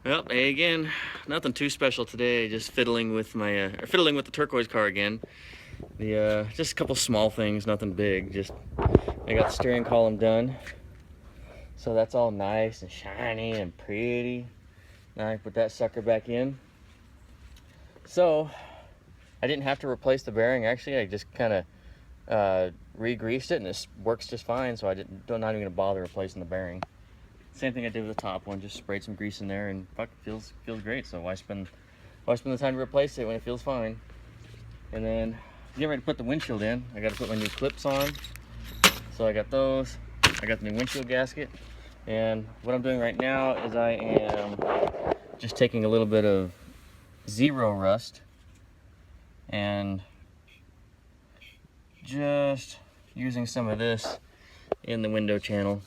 Well, hey again, nothing too special today. Just fiddling with my fiddling with the turquoise car again. The just a couple small things, nothing big. Just I got the steering column done, so that's all nice and shiny and pretty. Now I put that sucker back in. So I didn't have to replace the bearing. Actually, I just kind of re-greased it, and it works just fine. So I'm not even gonna bother replacing the bearing. Same thing I did with the top one, just sprayed some grease in there, and fuck, it feels great. So why spend the time to replace it when it feels fine? And then getting ready to put the windshield in. I got to put my new clips on. So I got those. I got the new windshield gasket. And what I'm doing right now is I am just taking a little bit of zero rust and just using some of this in the window channel.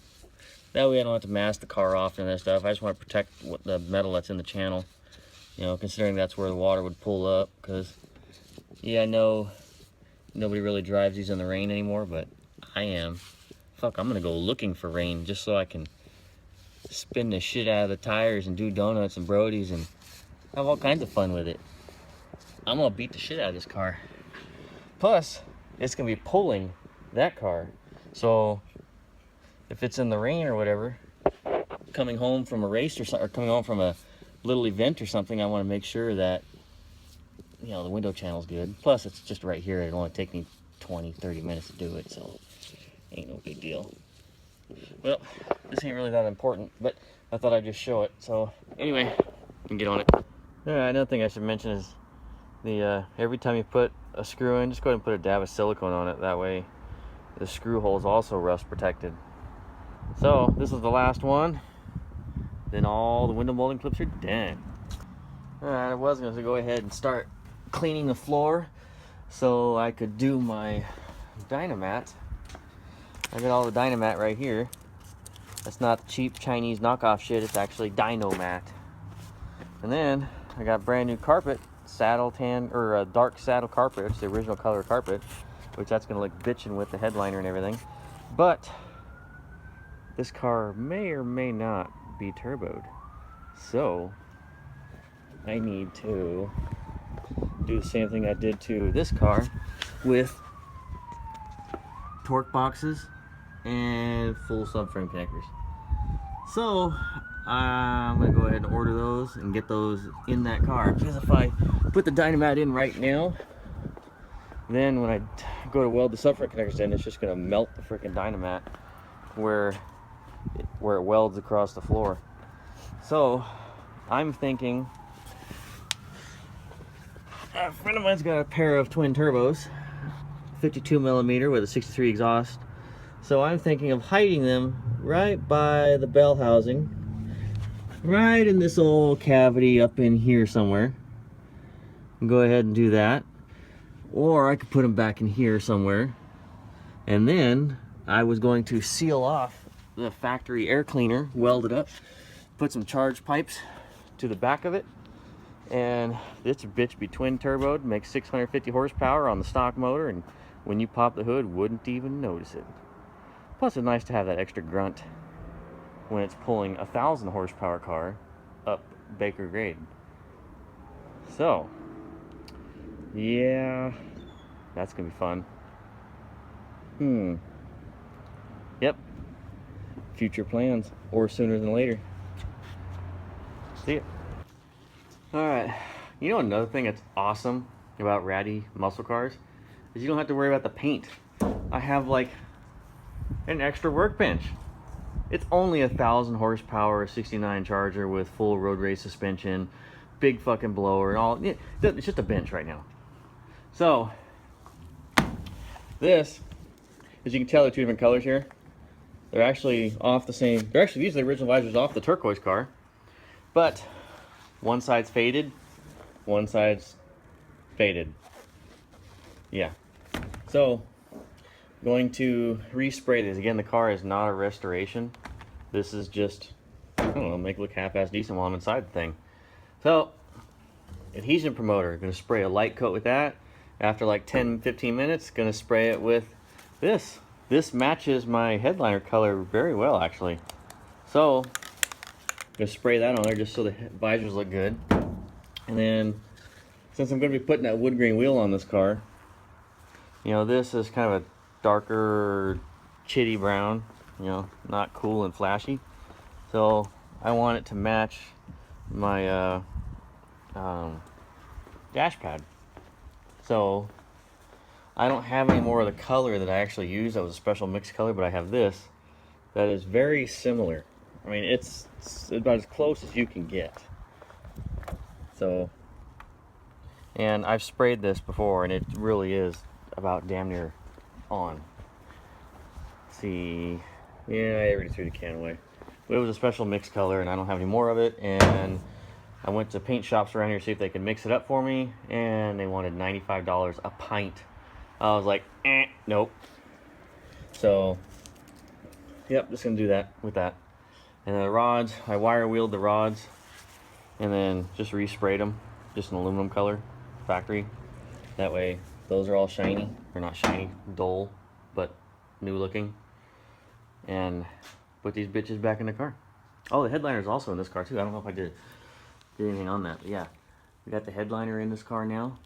That way I don't have to mask the car off and that stuff. I just want to protect the metal that's in the channel, you know, considering that's where the water would pull up. Because, yeah, I know nobody really drives these in the rain anymore, but I am. Fuck, I'm going to go looking for rain just so I can spin the shit out of the tires and do donuts and brodies and have all kinds of fun with it. I'm going to beat the shit out of this car. Plus, it's going to be pulling that car. So if it's in the rain or whatever, coming home from a race or coming home from a little event or something, I want to make sure that, you know, the window channel's good. Plus, it's just right here. It'll only take me 20-30 minutes to do it, so ain't no big deal. Well, this ain't really that important, but I thought I'd just show it. So anyway, we can get on it. All right, another thing I should mention is the every time you put a screw in, just go ahead and put a dab of silicone on it. That way the screw hole is also rust protected. So this is the last one. Then all the window molding clips are done. Alright, I was going to go ahead and start cleaning the floor so I could do my Dynamat. I got all the Dynamat right here. That's not cheap Chinese knockoff shit, it's actually Dynomat. And then I got brand new carpet, saddle tan, or dark saddle carpet. It's the original color carpet, which that's going to look bitchin' with the headliner and everything. But this car may or may not be turboed, so I need to do the same thing I did to this car with torque boxes and full subframe connectors. So I'm gonna go ahead and order those and get those in that car, because if I put the Dynamat in right now, then when I go to weld the subframe connectors in, it's just gonna melt the freaking Dynamat where it welds across the floor. So I'm thinking, a friend of mine's got a pair of twin turbos, 52 millimeter with a 63 exhaust. So I'm thinking of hiding them right by the bell housing, right in this old cavity up in here somewhere. Go ahead and do that. Or I could put them back in here somewhere. And then I was going to seal off the factory air cleaner, weld it up, put some charge pipes to the back of it, and this bitch be twin turboed, makes 650 horsepower on the stock motor, and when you pop the hood, wouldn't even notice it. Plus, it's nice to have that extra grunt when it's pulling a 1,000 horsepower car up Baker grade. So yeah, that's gonna be fun. Yep, future plans, or sooner than later. See ya. Alright, you know another thing that's awesome about ratty muscle cars is you don't have to worry about the paint. I have like an extra workbench. It's only 1,000 horsepower 69 Charger with full road race suspension, big fucking blower and all. It's just a bench right now. So this, as you can tell, they're two different colors here. They're actually off the same. These are the original visors off the turquoise car, but one side's faded, one side's faded. Yeah. So going to respray this again. The car is not a restoration. This is just, I don't know, make it look half-ass decent while I'm inside the thing. So adhesion promoter, gonna spray a light coat with that. After like 10-15 minutes, gonna spray it with this. This matches my headliner color very well, actually. So gonna spray that on there just so the visors look good. And then, since I'm gonna be putting that wood grain wheel on this car, you know, this is kind of a darker chitty brown, you know, not cool and flashy. So I want it to match my dash pad. So I don't have any more of the color that I actually used. That was a special mixed color, but I have this that is very similar. I mean, it's about as close as you can get. So, and I've sprayed this before, and it really is about damn near on. Let's see, yeah, I already threw the can away. But it was a special mixed color, and I don't have any more of it. And I went to paint shops around here to see if they could mix it up for me, and they wanted $95 a pint. I was like, nope. So, yep, just gonna do that with that. And the rods, I wire wheeled the rods, and then just resprayed them, just an aluminum color, factory. That way, those are all shiny, or not shiny, dull, but new looking. And put these bitches back in the car. Oh, the headliner is also in this car too. I don't know if I did anything on that, but yeah, we got the headliner in this car now.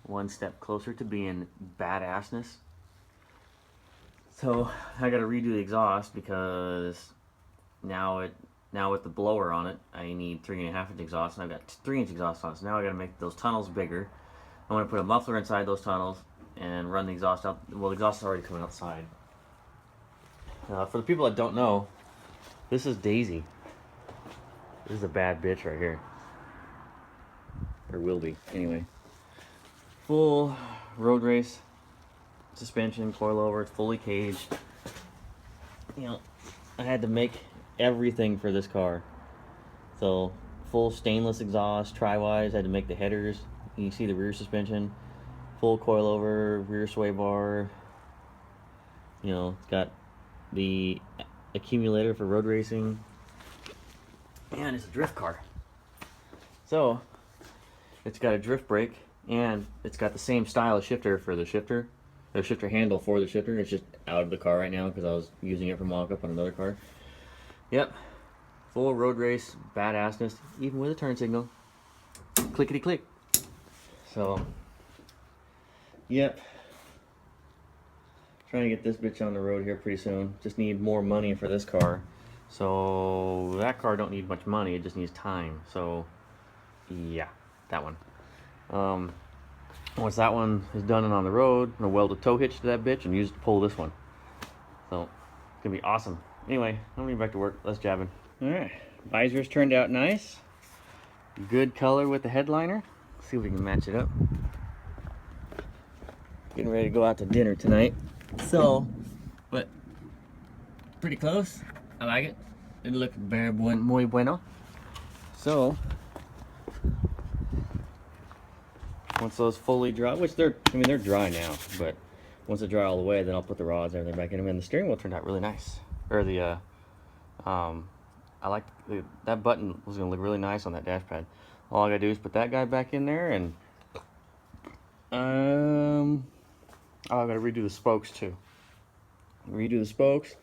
One step closer to being badassness. So I got to redo the exhaust because now with the blower on it, I need 3.5 inch exhaust, and I've got 3-inch exhaust on it. So now I got to make those tunnels bigger. I want to put a muffler inside those tunnels and run the exhaust out. Well, the exhaust is already coming outside. For the people that don't know, this is Daisy. This is a bad bitch right here. Or will be, anyway. Full road race suspension, coilover, it's fully caged. You know, I had to make everything for this car. So, full stainless exhaust, tri-wise, I had to make the headers. You can see the rear suspension. Full coilover, rear sway bar. You know, it's got the accumulator for road racing. And it's a drift car. So, it's got a drift brake, and it's got the same style of shifter for the shifter. The shifter handle for the shifter. It's just out of the car right now because I was using it for mock-up on another car. Yep. Full road race, badassness, even with a turn signal. Clickety click. So, yep. Trying to get this bitch on the road here pretty soon. Just need more money for this car. So, that car don't need much money, it just needs time. So, yeah, that one. Once that one is done and on the road, I'm gonna weld a tow hitch to that bitch and use it to pull this one. So, it's gonna be awesome. Anyway, I'm gonna get back to work. Let's jabbing. Alright, visors turned out nice. Good color with the headliner. Let's see if we can match it up. Getting ready to go out to dinner tonight. So, but pretty close. I like it. It looks muy bueno. So, once those fully dry, which they're dry now, but once they dry all the way, then I'll put the rods and everything back in them. And the steering wheel turned out really nice. Or the, I like that button was gonna look really nice on that dash pad. All I gotta do is put that guy back in there, and oh, I gotta redo the spokes too. Redo the spokes,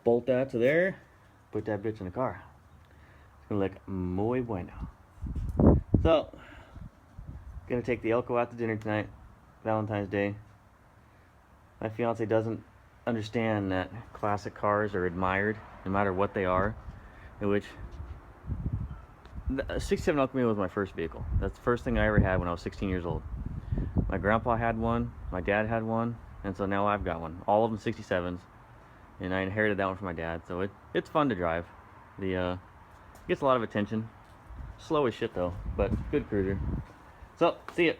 bolt that to there, put that bitch in the car. It's gonna look muy bueno. So, gonna take the Elko out to dinner tonight, Valentine's Day. My fiance doesn't understand that classic cars are admired no matter what they are, in which the 67 El Camino was my first vehicle. That's the first thing I ever had when I was 16 years old. My grandpa had one, my dad had one, and so now I've got one. All of them 67s, and I inherited that one from my dad, so it's fun to drive. The gets a lot of attention. Slow as shit though, but good cruiser. So, see ya.